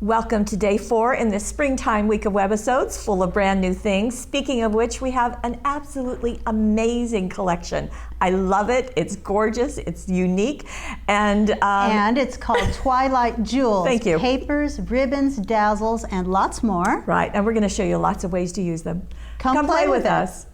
Welcome to day 4 in this springtime week of Webisodes, full of brand new things. Speaking of which, we have an absolutely amazing collection. I love it. It's gorgeous. It's unique. And it's called Twilight Jewels. Thank you. Papers, ribbons, dazzles, and lots more. Right, and we're going to show you lots of ways to use them. Come play with us.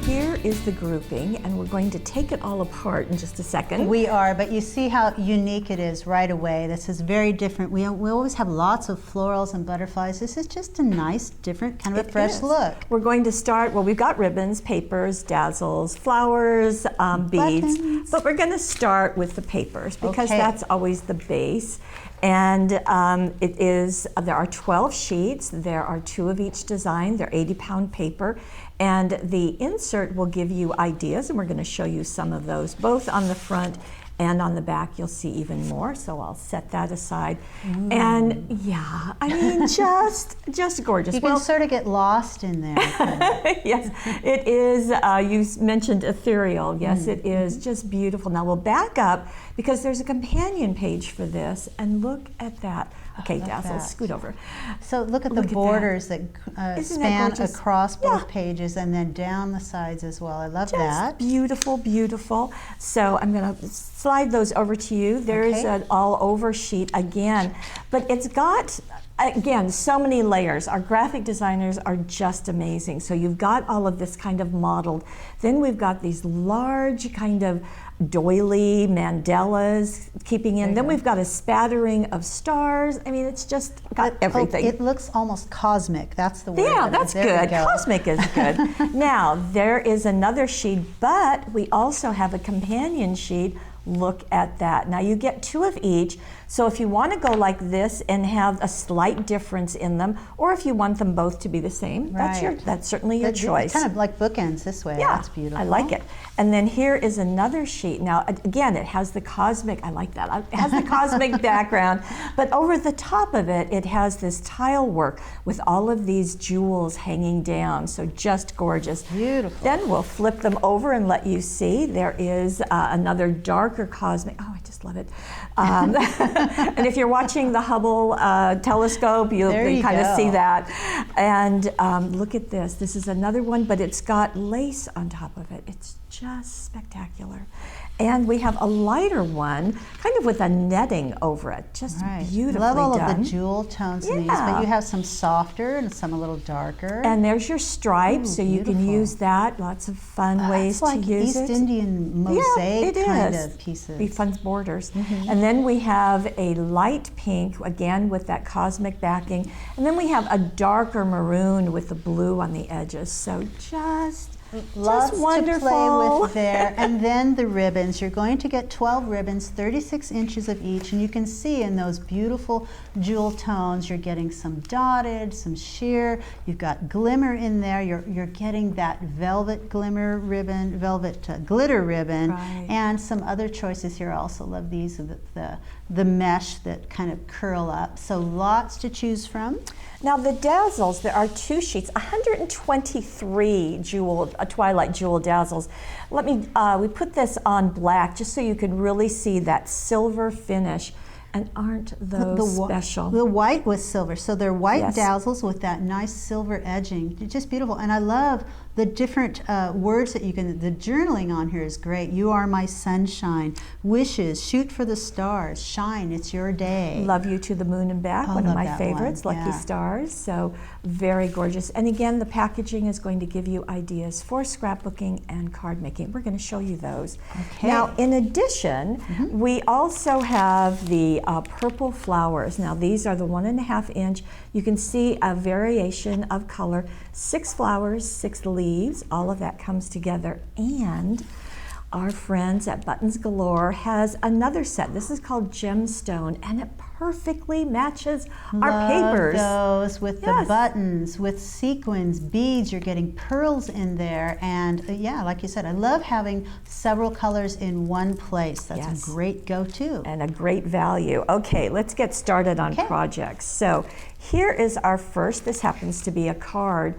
Here is the grouping, and we're going to take it all apart in just a second. We are, but you see how unique it is right away. This is very different. We always have lots of florals and butterflies. This is just a nice, different, kind of a fresh look. We're going to start, well, we've got ribbons, papers, dazzles, flowers, beads, but we're going to start with the papers because that's always the base. And there are 12 sheets. There are 2 of each design. They're 80-pound paper. And the insert will give you ideas, and we're going to show you some of those, both on the front and on the back. You'll see even more, so I'll set that aside. And yeah, I mean, just gorgeous. You can sort of get lost in there. Yes, it is. You mentioned ethereal. Yes, it is just beautiful. Now we'll back up because there's a companion page for this, and look at that. Okay, Dazzles, scoot over. So look at the borders that span across both pages and then down the sides as well. I love that. Beautiful, beautiful. So I'm going to slide those over to you. There's an all over sheet again, but it's got, again, so many layers. Our graphic designers are just amazing. So you've got all of this kind of modeled. Then we've got these large kind of doily mandalas keeping in. Then we've got a spattering of stars. I mean, it's just got everything. It looks almost cosmic. That's the word. Yeah, that's good. Cosmic is good. Now, there is another sheet, but we also have a companion sheet. Look at that. Now you get 2 of each, so if you want to go like this and have a slight difference in them, or if you want them both to be the same, that's certainly your choice. It's kind of like bookends this way. Yeah, that's beautiful. I like it. And then here is another sheet. Now again, it has the cosmic, I like that, it has the cosmic background, but over the top of it, it has this tile work with all of these jewels hanging down, so just gorgeous. Beautiful. Then we'll flip them over and let you see. There is another darker cosmic. Oh, I just love it. And if you're watching the Hubble telescope, you'll kind of see that. And look at this. This is another one, but it's got lace on top of it. It's just spectacular. And we have a lighter one, kind of with a netting over it. Just beautifully done. Love all of the jewel tones in these, but you have some softer and some a little darker. And there's your stripes, so you can use that. Lots of fun ways to use it. East Indian mosaic kind of pieces. Be fun borders. And then we have a light pink, again with that cosmic backing. And then we have a darker maroon with the blue on the edges. So just wonderful. To play with there. And then the ribbons. You're going to get 12 ribbons, 36 inches of each, and you can see in those beautiful jewel tones, you're getting some dotted, some sheer, you've got glimmer in there, you're getting that velvet glimmer ribbon, velvet glitter ribbon, and some other choices here. I also love these, the mesh that kind of curl up. So lots to choose from. Now the Dazzles, there are 2 sheets, 123 Twilight Jewel Dazzles. Let me, we put this on black just so you can really see that silver finish. And aren't those special? The white with silver. So they're white dazzles with that nice silver edging. Just beautiful. And I love the different words that you can, the journaling on here is great. You are my sunshine. Wishes, shoot for the stars. Shine, it's your day. Love you to the moon and back, one of my favorites, Lucky Stars. So very gorgeous. And again, the packaging is going to give you ideas for scrapbooking and card making. We're going to show you those. Now, in addition, we also have the purple flowers. Now, these are the 1.5 inch. You can see a variation of color, 6 flowers, 6 leaves, all of that comes together. And our friends at Buttons Galore has another set. This is called Gemstone, and it perfectly matches our papers. Those with the buttons, with sequins, beads. You're getting pearls in there, and yeah, like you said, I love having several colors in one place. That's a great go-to and a great value. Okay, let's get started on projects. So here is our first. This happens to be a card.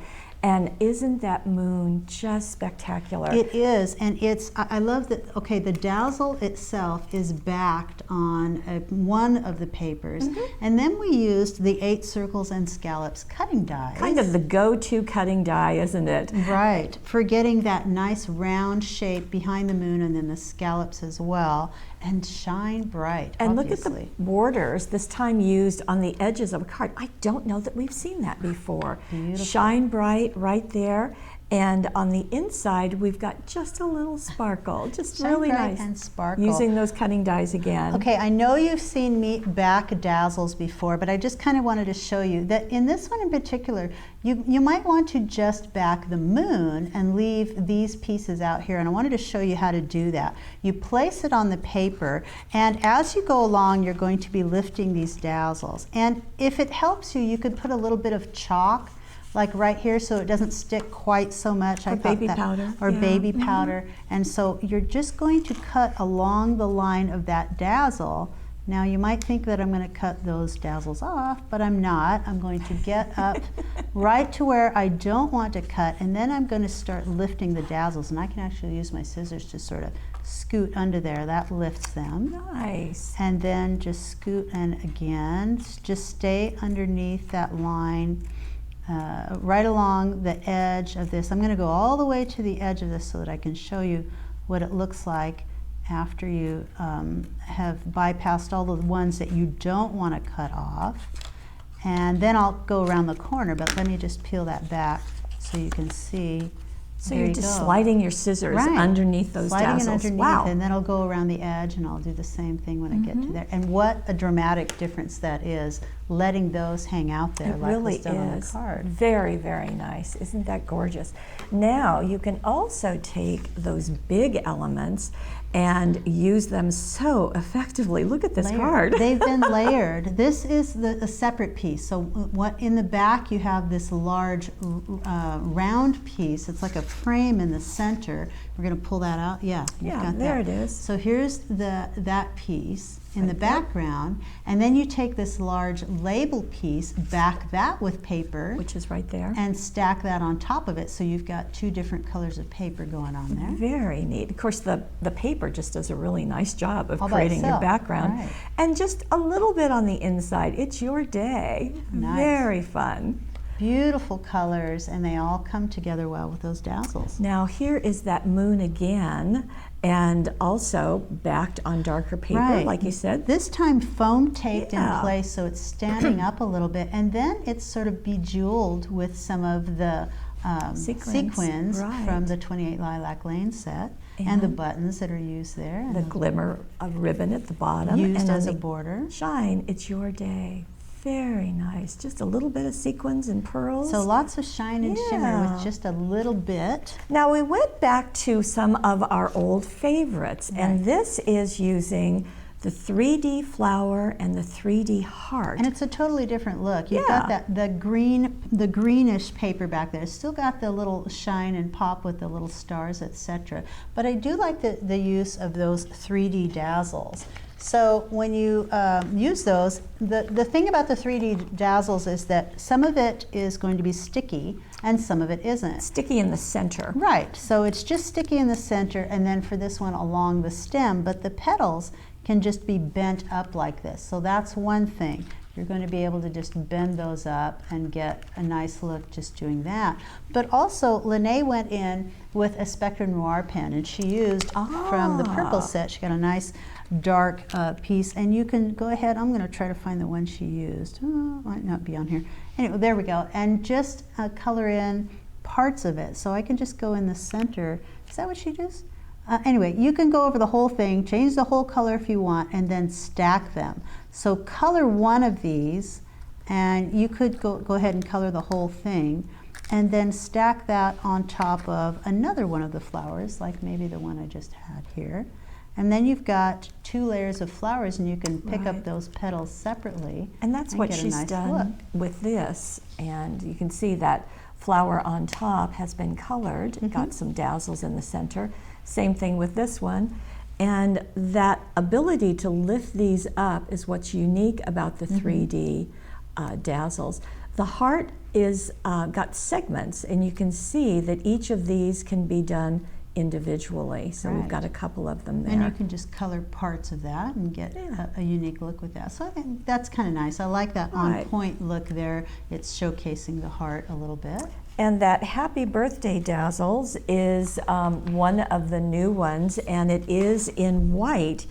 And isn't that moon just spectacular? It is, and I love that, okay, the dazzle itself is backed on one of the papers, and then we used the 8 circles and scallops cutting dies. Kind of the go-to cutting die, isn't it? Right, for getting that nice round shape behind the moon and then the scallops as well, and shine bright, and obviously. Look at the borders, this time used on the edges of a card. I don't know that we've seen that before. Beautiful. Shine bright right there, and on the inside we've got just a little sparkle, just Shine really bright nice. And sparkle. Using those cutting dies again. Okay, I know you've seen me back dazzles before, but I just kind of wanted to show you that in this one in particular, you might want to just back the moon and leave these pieces out here, and I wanted to show you how to do that. You place it on the paper, and as you go along, you're going to be lifting these dazzles. And if it helps you, you could put a little bit of chalk, like right here, so it doesn't stick quite so much. Or baby powder. Or baby powder. And so you're just going to cut along the line of that dazzle. Now you might think that I'm going to cut those dazzles off, but I'm not. I'm going to get up right to where I don't want to cut, and then I'm going to start lifting the dazzles. And I can actually use my scissors to sort of scoot under there. That lifts them. Nice. And then just scoot, and again, just stay underneath that line. Right along the edge of this. I'm going to go all the way to the edge of this so that I can show you what it looks like after you have bypassed all the ones that you don't want to cut off. And then I'll go around the corner, but let me just peel that back so you can see. So you're just sliding your scissors underneath those dazzles. Sliding it underneath, wow. And then I'll go around the edge, and I'll do the same thing when I get to there. And what a dramatic difference that is, letting those hang out there like really was done on the card. Very, very nice. Isn't that gorgeous? Now you can also take those big elements and use them so effectively. Look at this card. They've been layered. This is a separate piece. So what in the back you have this large round piece. It's like a frame in the center. We're going to pull that out. Yeah, got there that. it is. So here's that piece in the background, and then you take this large label piece, back that with paper, which is right there, and stack that on top of it, so you've got 2 different colors of paper going on there. Very neat. Of course, the paper just does a really nice job of creating your background. Right. And just a little bit on the inside. It's your day. Nice. Very fun. Beautiful colors, and they all come together well with those dazzles. Now here is that moon again, and also backed on darker paper, like you said. This time foam taped in place, so it's standing up a little bit, and then it's sort of bejeweled with some of the sequins from the 28 Lilac Lane set, and the buttons that are used there. The glimmer of ribbon at the bottom. Used as a border. Shine, it's your day. Very nice. Just a little bit of sequins and pearls. So lots of shine and shimmer with just a little bit. Now we went back to some of our old favorites, and this is using the 3D flower and the 3D heart. And it's a totally different look. You've got the greenish paper back there. It's still got the little shine and pop with the little stars, etc. But I do like the use of those 3D dazzles. So when you use those, the thing about the 3D dazzles is that some of it is going to be sticky and some of it isn't. Sticky in the center. Right, so it's just sticky in the center, and then for this one along the stem, but the petals can just be bent up like this. So that's one thing. You're going to be able to just bend those up and get a nice look just doing that. But also, Lene went in with a Spectre Noir pen, and she used from the purple set. She got a nice dark piece, and you can go ahead. I'm going to try to find the one she used. Oh, might not be on here. Anyway, there we go. And just color in parts of it. So I can just go in the center. Is that what she does? Anyway, you can go over the whole thing, change the whole color if you want, and then stack them. So color one of these, and you could go ahead and color the whole thing, and then stack that on top of another one of the flowers, like maybe the one I just had here. And then you've got 2 layers of flowers, and you can pick up those petals separately. And that's what she's done with this. And you can see that flower on top has been colored, got some dazzles in the center. Same thing with this one. And that ability to lift these up is what's unique about the 3D dazzles. The heart is got segments, and you can see that each of these can be done individually. So we've got a couple of them there. And you can just color parts of that and get a unique look with that. So I think that's kind of nice. I like that on point look there. It's showcasing the heart a little bit. And that Happy Birthday Dazzles is one of the new ones, and it is in white.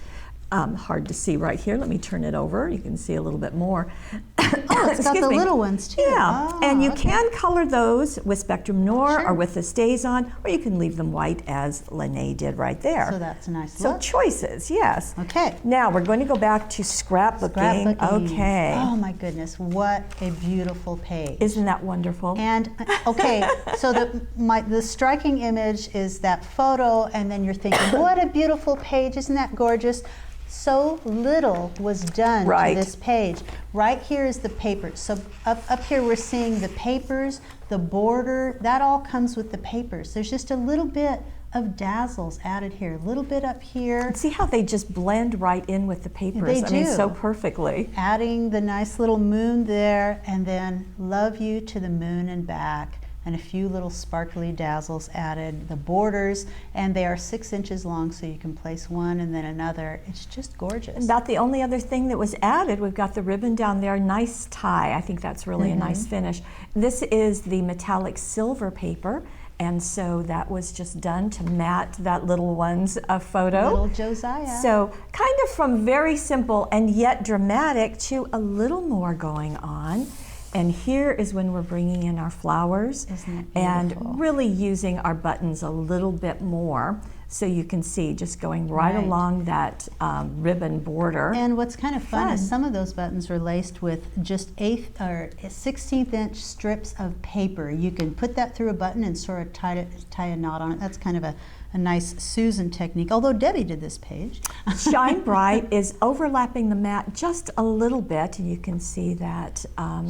Hard to see right here. Let me turn it over. You can see a little bit more. Oh, it's got the little ones too. Yeah, oh, and you can color those with Spectrum Noir or with the StazOn, or you can leave them white as Lene did right there. So that's a nice look. So choices, yes. Okay. Now we're going to go back to scrapbooking. Okay. Oh my goodness, what a beautiful page. Isn't that wonderful? And okay, so the striking image is that photo, and then you're thinking, what a beautiful page, isn't that gorgeous? So little was done to this page. Right here is the paper. So up here we're seeing the papers, the border, that all comes with the papers. There's just a little bit of dazzles added here, a little bit up here. And see how they just blend right in with the papers. They do. I mean, so perfectly. Adding the nice little moon there, and then love you to the moon and back. And a few little sparkly dazzles added, the borders, and they are 6 inches long, so you can place one and then another. It's just gorgeous. About the only other thing that was added, we've got the ribbon down there, nice tie. I think that's really a nice finish. This is the metallic silver paper, and so that was just done to mat that little one's photo. Little Josiah. So kind of from very simple and yet dramatic to a little more going on. And here is when we're bringing in our flowers and really using our buttons a little bit more. So you can see just going right along that ribbon border. And what's kind of fun is some of those buttons are laced with just 1/8 or 16th inch strips of paper. You can put that through a button and sort of tie a knot on it. That's kind of a nice Susan technique, although Debbie did this page. Shine Bright is overlapping the mat just a little bit, and you can see that.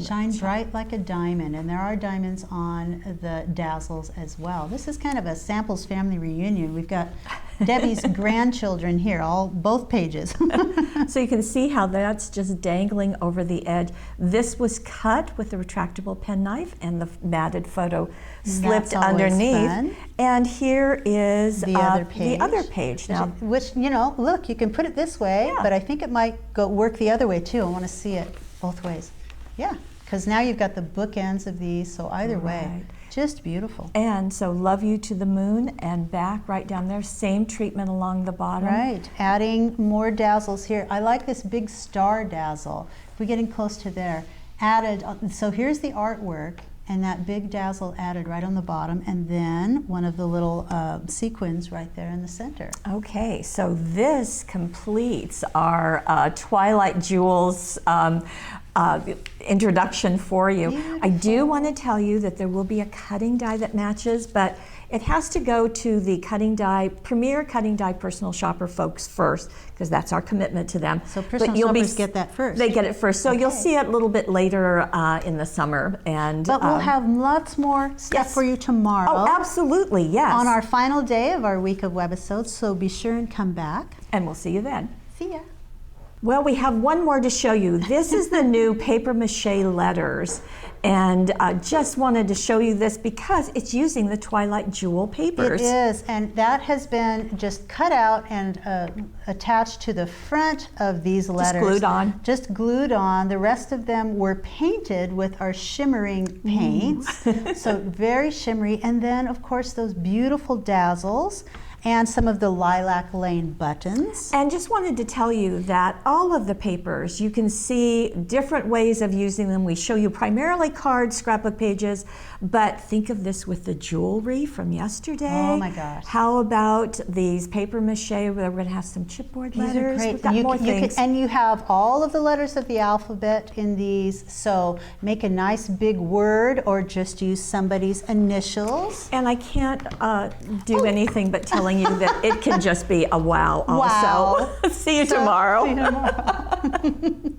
Shine bright like a diamond, and there are diamonds on the dazzles as well. This is kind of a Samples family reunion. We've got Debbie's grandchildren here, both pages. So you can see how that's just dangling over the edge. This was cut with the retractable penknife, and the matted photo slipped underneath. Fun. And here is the other page. Now, which, you know, look, you can put it this way, but I think it might work the other way too. I want to see it both ways. Yeah, because now you've got the bookends of these, so either way, just beautiful. And so Love You to the Moon and back right down there, same treatment along the bottom. Right, adding more dazzles here. I like this big star dazzle. If we're getting close to there, added, so here's the artwork, and that big dazzle added right on the bottom, and then one of the little sequins right there in the center. Okay, so this completes our Twilight Jewels introduction for you. Beautiful. I do want to tell you that there will be a cutting die that matches, but it has to go to the Premier Cutting Die Personal Shopper folks first, because that's our commitment to them. So personal shoppers get that first. They get it first. So you'll see it a little bit later in the summer. But we'll have lots more stuff for you tomorrow. Oh, absolutely, yes. On our final day of our week of Webisodes, so be sure and come back. And we'll see you then. See ya. Well, we have one more to show you. This is the new paper mache letters, and just wanted to show you this because it's using the Twilight Jewel papers. It is, and that has been just cut out and attached to the front of these letters. Just glued on. Just glued on. The rest of them were painted with our shimmering paints, so very shimmery. And then, of course, those beautiful dazzles. And some of the Lilac Lane buttons. And just wanted to tell you that all of the papers, you can see different ways of using them. We show you primarily cards, scrapbook pages, but think of this with the jewelry from yesterday. Oh my gosh. How about these paper mache where we're going to have some chipboard letters? These are great. We've got more things. And you have all of the letters of the alphabet in these, so make a nice big word or just use somebody's initials. And I can't do anything but telling telling you that it can just be a wow also. Wow. See you tomorrow. See you tomorrow.